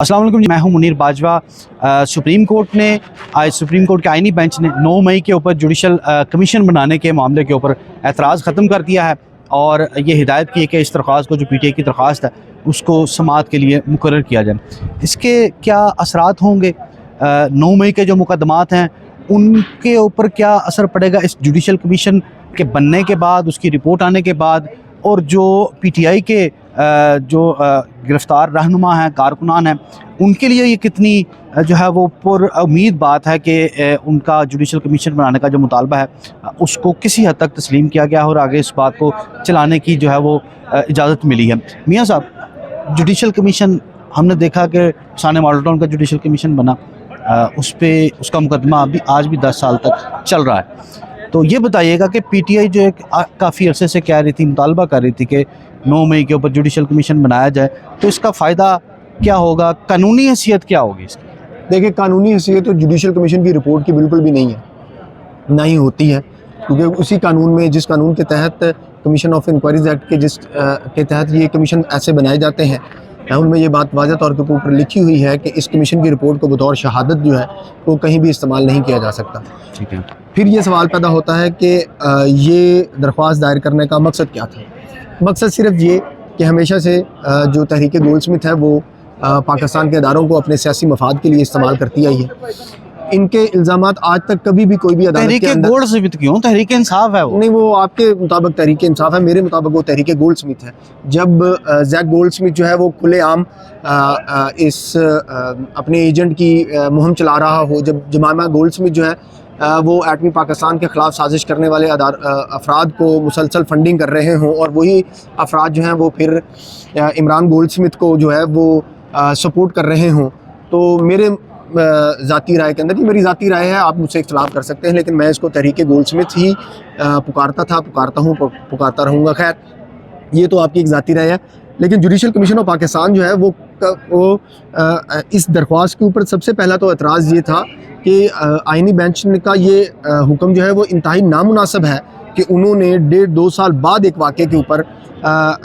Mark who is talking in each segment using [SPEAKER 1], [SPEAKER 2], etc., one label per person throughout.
[SPEAKER 1] अस्सलाम वालेकुम, मैं हूं मुनीर बाजवा। सुप्रीम कोर्ट ने आज सुप्रीम कोर्ट के आइनी बेंच ने 9 मई के ऊपर जुडिशल कमीशन बनाने के मामले के ऊपर एतराज़ ख़त्म कर दिया है और ये हिदायत की है कि इस दरख्वास्त को जो PTI की दरख्वास्त है उसको समाअत के लिए मुकर्रर किया जाए। इसके क्या असरात होंगे? 9 मई के जो मुकदमात हैं उनके ऊपर क्या असर पड़ेगा इस जुडिशल कमीशन के बनने के बाद, उसकी रिपोर्ट आने के बाद, और जो PTI के जो गिरफ़्तार रहनुमा हैं, कारकुनान हैं, उनके लिए ये कितनी जो है वो पुर उम्मीद बात है कि उनका जुडिशल कमीशन बनाने का जो मुतालबा है उसको किसी हद तक तस्लीम किया गया है और आगे इस बात को चलाने की जो है वो इजाज़त मिली है। मियाँ साहब, जुडिशल कमीशन हमने देखा कि साने मॉडल टाउन का जुडिशल कमीशन बना, उसका मुकदमा अभी आज भी 10 साल तक चल रहा है। तो ये बताइएगा कि PTI जो एक काफ़ी अरसे से कह रही थी, मुतालबा कर रही थी कि 9 मई के ऊपर जुडिशल कमीशन बनाया जाए, तो इसका फ़ायदा क्या होगा? कानूनी हैसियत क्या होगी इसकी?
[SPEAKER 2] देखिए, कानूनी हैसियत तो जुडिशल कमीशन की रिपोर्ट की बिल्कुल भी नहीं है, ना ही होती है, क्योंकि उसी कानून में, जिस कानून के तहत कमीशन ऑफ इंक्वायरीज एक्ट के के तहत ये कमीशन ऐसे बनाए जाते हैं, उनमें ये बात वाज़ह तौर के ऊपर लिखी हुई है कि इस कमीशन की रिपोर्ट को बतौर शहादत जो है वो कहीं भी इस्तेमाल नहीं किया जा सकता।
[SPEAKER 1] ठीक है।
[SPEAKER 2] फिर ये सवाल पैदा होता है कि ये दरख्वास्त दायर करने का मकसद क्या था? मकसद सिर्फ ये कि हमेशा से जो तहरीक गोल्डस्मिथ है वो पाकिस्तान के इदारों को अपने सियासी मफाद के लिए इस्तेमाल करती आई है। इनके इल्ज़ामात आज तक कभी भी कोई भी अदालत के अंदर
[SPEAKER 1] गोल्डस्मिथ क्यों? तहरीक इंसाफ है वो।
[SPEAKER 2] नहीं, वो आपके मुताबिक तहरीक इंसाफ है, मेरे मुताबिक वो तहरीक गोल्डस्मिथ है। जब जैक गोल्डस्मिथ जो है वो खुलेआम इस अपने एजेंट की मुहिम चला रहा हो, जब जमामा गोल्डस्मिथ जो है वो एटमी पाकिस्तान के ख़िलाफ़ साजिश करने वाले अफराद को मुसलसल फंडिंग कर रहे हों, और वही अफराद जो हैं वो फिर इमरान गोल्डस्मिथ को जो है वो सपोर्ट कर रहे हों, तो मेरे ज़ाती राय के अंदर, ये मेरी ज़ाती राय है, आप मुझसे इख्तलाफ कर सकते हैं, लेकिन मैं इसको तहरीक गोल्डस्मिथ ही पुकारता हूँ, पुकारता रहूँगा। खैर, ये तो आपकी एक ज़ाती राय है, लेकिन जुडिशल कमीशन ऑफ पाकिस्तान जो है वो इस दरख्वास्त के ऊपर सबसे पहला तो एतराज़ ये था कि आइनी बेंच का ये हुक्म जो है वो इंतहाई नामुनासिब है कि उन्होंने 1.5-2 साल बाद एक वाक़े के ऊपर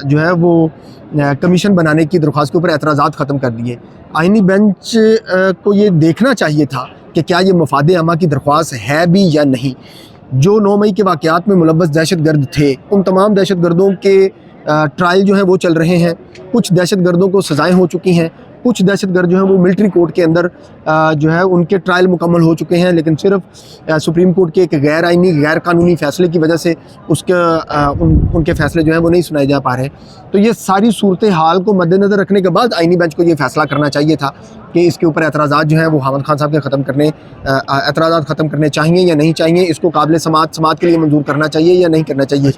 [SPEAKER 2] जो है वो कमीशन बनाने की दरख्वास्त के ऊपर एतराज़ात ख़त्म कर दिए। आइनी बेंच को ये देखना चाहिए था कि क्या ये मफाद आमा की दरख्वास्त है भी या नहीं। जो 9 मई के वाक़यात में मुलव्वस दहशतगर्द थे, उन तमाम दहशतगर्दों के ट्रायल जो हैं वो चल रहे हैं। कुछ दहशतगर्दों को सज़ाएँ हो चुकी हैं, कुछ दहशतगर्द जो हैं वो मिलिट्री कोर्ट के अंदर जो है उनके ट्रायल मुकम्मल हो चुके हैं, लेकिन सिर्फ सुप्रीम कोर्ट के एक गैर आइनी, गैर कानूनी फ़ैसले की वजह से उनके फ़ैसले जो हैं वो नहीं सुनाए जा पा रहे। तो ये सारी सूरत हाल को मद्देनज़र रखने के बाद आइनी बेंच को ये फ़ैसला करना चाहिए था कि इसके ऊपर एतराज़ात जो हैं वो हामिद खान साहब के एतराज़ात ख़त्म करने चाहिए या नहीं चाहिए, इसको काबिल समाअत के लिए मंजूर करना चाहिए या नहीं करना चाहिए।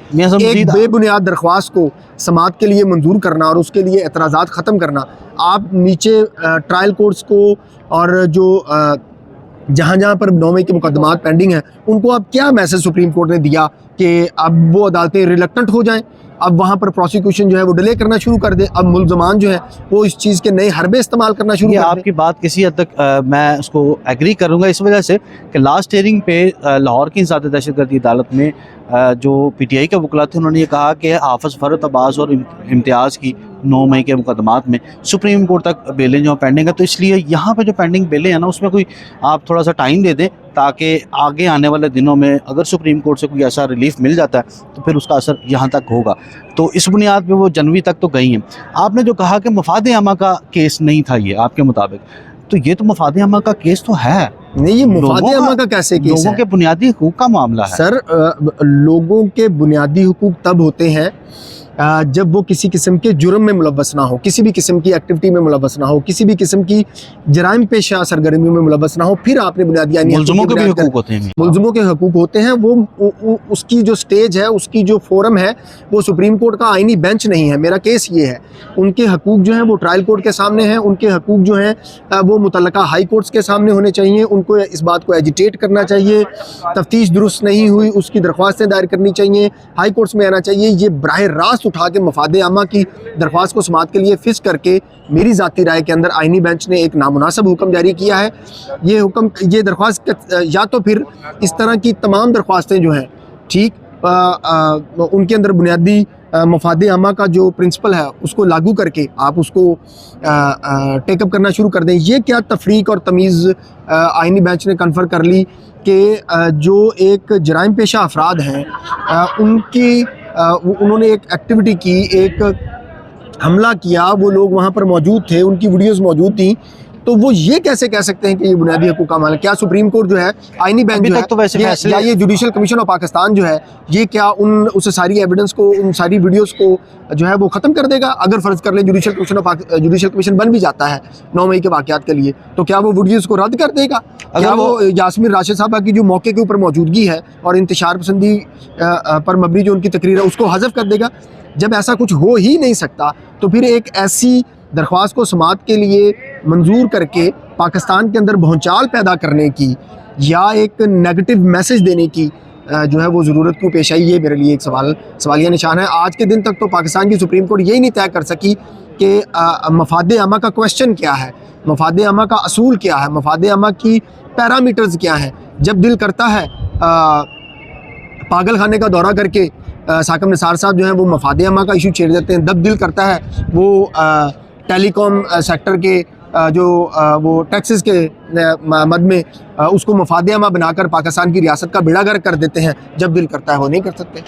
[SPEAKER 2] एक बेबुनियाद दरख्वास्त को समाअत के लिए मंजूर करना और उसके लिए एतराज़ात ख़त्म करना, आप नीचे ट्रायल कोर्ट्स को और जो जहाँ जहाँ पर 9 मई के मुकदमात पेंडिंग हैं उनको अब क्या मैसेज सुप्रीम कोर्ट ने दिया कि अब वो अदालतें रिलक्टेंट हो जाएं, अब वहाँ पर प्रोसिक्यूशन जो है वो डिले करना शुरू कर दे, अब मुल्ज़मान जो है वो इस चीज़ के नए हरबे इस्तेमाल करना शुरू कर दे।
[SPEAKER 1] आपकी बात किसी हद तक मैं उसको एग्री करूँगा, इस वजह से कि लास्ट हियरिंग पे लाहौर की इंसदाद दहशतगर्दी अदालत में जो PTI के वकला थे उन्होंने ये कहा कि हाफ़िज़ फ़रत अब्बास और इम्तियाज़ की 9 मई के मुकदमात में सुप्रीम कोर्ट तक बेलें जो पेंडिंग है, तो इसलिए यहाँ पे जो पेंडिंग बेलें हैं ना उसमें कोई आप थोड़ा सा टाइम दे दें ताकि आगे आने वाले दिनों में अगर सुप्रीम कोर्ट से कोई ऐसा रिलीफ मिल जाता है तो फिर उसका असर यहाँ तक होगा। तो इस बुनियाद पे वो जनवरी तक तो गई हैं। आपने जो कहा कि मफाद आमा का केस नहीं था ये आपके मुताबिक, तो ये तो मफाद आमा का केस तो है।
[SPEAKER 2] नहीं, ये मफाद आमा का कैसे केस है?
[SPEAKER 1] लोगों के बुनियादी हुकूक का मामला है
[SPEAKER 2] सर। लोगों के बुनियादी हुकूक तब होते हैं जब वो किसी किस्म के जुर्म में मुलव्वस ना हो, किसी भी किस्म की एक्टिविटी में मुलव्वस ना हो, किसी भी किस्म की जराइम पेशा सरगर्मियों में मुलव्वस ना हो, फिर आपने बुनियादी
[SPEAKER 1] मुल्ज़िमों के भी हुकूक होते हैं।
[SPEAKER 2] मुल्ज़िमों के हुकूक होते हैं। वो उसकी जो स्टेज है, उसकी जो फोरम है, वो सुप्रीम कोर्ट का आइनी बेंच नहीं है। मेरा केस ये है, उनके हुकूक जो हैं वो ट्रायल कोर्ट के सामने हैं, उनके हुकूक जो हैं वो मुतल्लका हाई कोर्ट्स के सामने होने चाहिए। उनको इस बात को एजिटेट करना चाहिए, तफ्तीश दुरुस्त नहीं हुई उसकी दरख्वास्तें दायर करनी चाहिए, हाई कोर्ट्स में आना चाहिए। ये बराह रास्त उठा के मफाद आमा की दरख्वास्त को समाअत के लिए फिक्स करके मेरी ज़ाती राय के अंदर आइनी बेंच ने एक नामुनासिब हुक्म जारी किया है। ये दरख्वास्त या तो फिर इस तरह की तमाम दरख्वास्तें जो हैं, ठीक, उनके अंदर बुनियादी मफाद आमा का जो प्रिंसिपल है उसको लागू करके आप उसको टेकअप करना शुरू कर दें। ये क्या तफरीक और तमीज़ आइनी बेंच ने कन्फर कर ली कि जो एक जराइम पेशा अफराद हैं उनकी उन्होंने एक एक्टिविटी की, एक हमला किया, वो लोग वहाँ पर मौजूद थे, उनकी वीडियोस मौजूद थी, तो वो ये कैसे कह सकते हैं कि ये बुनियादी हकूक़ का मामला? क्या सुप्रीम कोर्ट जो है, आइनी बेंच जो है,
[SPEAKER 1] तो वैसे
[SPEAKER 2] या ये जुडिशल कमीशन ऑफ पाकिस्तान जो है, ये क्या उस सारी एविडेंस को, उन सारी वीडियोस को जो है वो ख़त्म कर देगा? अगर फ़र्ज़ कर लें जुडिशल कमीशन बन भी जाता है 9 मई के वाक़यात के लिए, तो क्या वो वीडियोस को रद्द कर देगा? क्या वो यास्मीन राशिद साहबा की जो मौके के ऊपर मौजूदगी है और इंतशार पसंदी पर मबनी जो उनकी तकरीर है उसको हज़फ कर देगा? जब ऐसा कुछ हो ही नहीं सकता तो फिर एक ऐसी दरख्वास्त को समाअत के लिए मंजूर करके पाकिस्तान के अंदर भौचाल पैदा करने की या एक नेगेटिव मैसेज देने की जो है वो ज़रूरत क्यों पेश आई? ये मेरे लिए एक सवालिया निशान है। आज के दिन तक तो पाकिस्तान की सुप्रीम कोर्ट यही नहीं तय कर सकी कि मफाद आमा का क्वेश्चन क्या है, मफाद आमा का असूल क्या है, मफाद आमा की पैरामीटर्स क्या हैं। जब दिल करता है पागल खाने का दौरा करके साकिब निसार साहब जो हैं वो मफाद आमा का इशू छेड़ देते हैं। जब दिल करता है वो टेलीकॉम सेक्टर के वो टैक्सेस के मद में उसको मफाद आमा बनाकर पाकिस्तान की रियासत का बेड़ा गर्क कर देते हैं। जब दिल करता है वो नहीं कर सकते।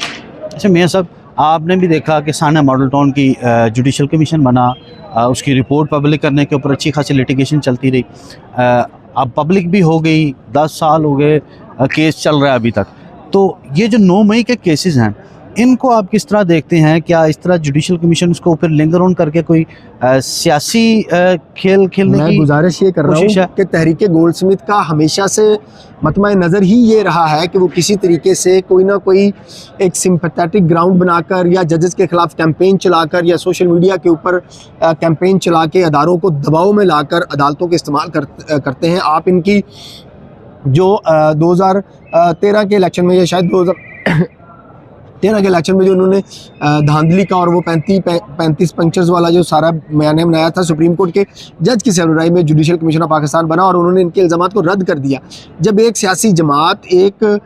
[SPEAKER 1] अच्छा मियाँ साहब, आपने भी देखा कि साना मॉडल टाउन की जुडिशल कमीशन बना, उसकी रिपोर्ट पब्लिक करने के ऊपर अच्छी खासी लिटिगेशन चलती रही, अब पब्लिक भी हो गई, 10 साल हो गए, केस चल रहा है अभी तक। तो ये जो 9 मई के केसेस हैं इनको आप किस तरह देखते हैं? क्या इस तरह जुडिशल कमीशन उसको फिर लिंगर ऑन करके कोई सियासी खेल खेलने की
[SPEAKER 2] गुजारिश ये कर रहा हूँ कि तहरीक गोल्डस्मिथ का हमेशा से मतमा नज़र ही ये रहा है कि वो किसी तरीके से कोई ना कोई एक सिंपैथेटिक ग्राउंड बनाकर या जजेस के ख़िलाफ़ कैंपेन चलाकर या सोशल मीडिया के ऊपर कैंपेन चला के अदारों को दबाव में लाकर अदालतों के इस्तेमाल करते हैं। आप इनकी जो 2013 के इलेक्शन में या शायद 2013 के इलेक्शन में जो उन्होंने धांधली का और वो 35 पंक्चर्स वाला जो सारा बयान बनाया था, सुप्रीम कोर्ट के जज की सरबराही में जुडिशल कमीशन ऑफ पाकिस्तान बना और उन्होंने इनके इल्ज़ामात को रद्द कर दिया। जब एक सियासी जमात, एक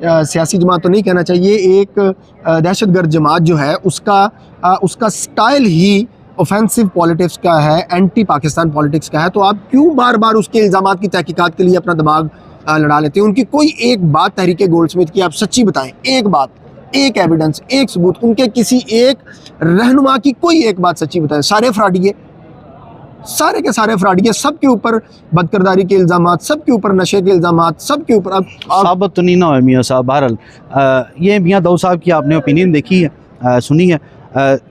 [SPEAKER 2] सियासी जमात तो नहीं कहना चाहिए, एक दहशतगर्द जमात जो है उसका स्टाइल ही ऑफेंसिव पॉलिटिक्स का है, एंटी पाकिस्तान पॉलिटिक्स का है, तो आप क्यों बार बार उसके इल्ज़ामात की तहकीकात के लिए अपना दिमाग लड़ा लेते हैं? उनकी कोई एक बात तहरीक गोल्डस्मिथ की आप सच्ची बताएं, एक बात, एक एविडेंस, एक सबूत, उनके किसी एक रहनुमा की कोई एक बात सच्ची बताएं। सारे फ्रॉडिये, सारे के सारे फ्रॉडिये, सब के ऊपर बदकिरदारी के इल्ज़ामात, सब के ऊपर नशे के इल्ज़ामात, सब के ऊपर। अब
[SPEAKER 1] साबित तो नहीं ना हो मियाँ साहब। बहरहाल ये मियाँ दाऊद साहब की आपने ओपिनियन देखी है, सुनी है।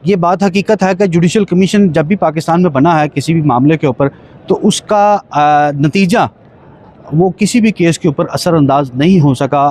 [SPEAKER 1] ये बात हकीकत है कि जुडिशल कमीशन जब भी पाकिस्तान में बना है किसी भी मामले के ऊपर, तो उसका नतीजा वो किसी भी केस के ऊपर असरअंदाज नहीं हो सका।